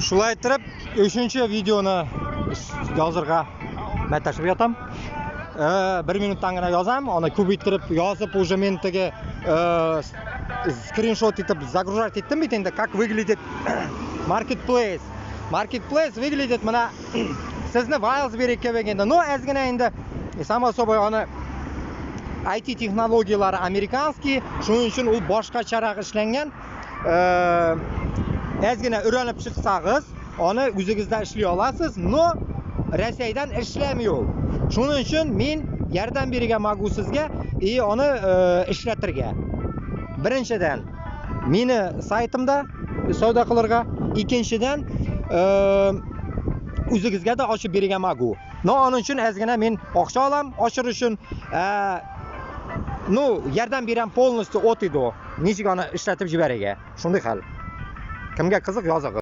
Shulay aytib, 3-videoni yozirga matashib yotam. 1 minutdangina yozam, uni ko'paytirib yozib, уже men tagi скриншот etib загружать etdim bitenda, как выглядит marketplace. Marketplace выглядит mana sizni Wildberry kelganda, no ozgina endi samo собой uni IT texnologiyalari amerikanskiy, shuning uchun u boshqacharoq ishlangan. Ozgina o'rganib chiqsangiz, uni o'zingizda ishlay olasiz, no Rossiyadan ishlamıyor. Shuning uchun men yordam beraman sizga, uni ishlatirga. Birinchidan, meni saytimda savdo qilarga, ikkinchidan o'zingizga da ochib beraman. No, onun uchun ozgina men oqcha olam, oshirish uchun yerdan beram polностью o'tidi. Nechigani ishlatib jibaraga. Shunday hal. Kimga qiziq yozing.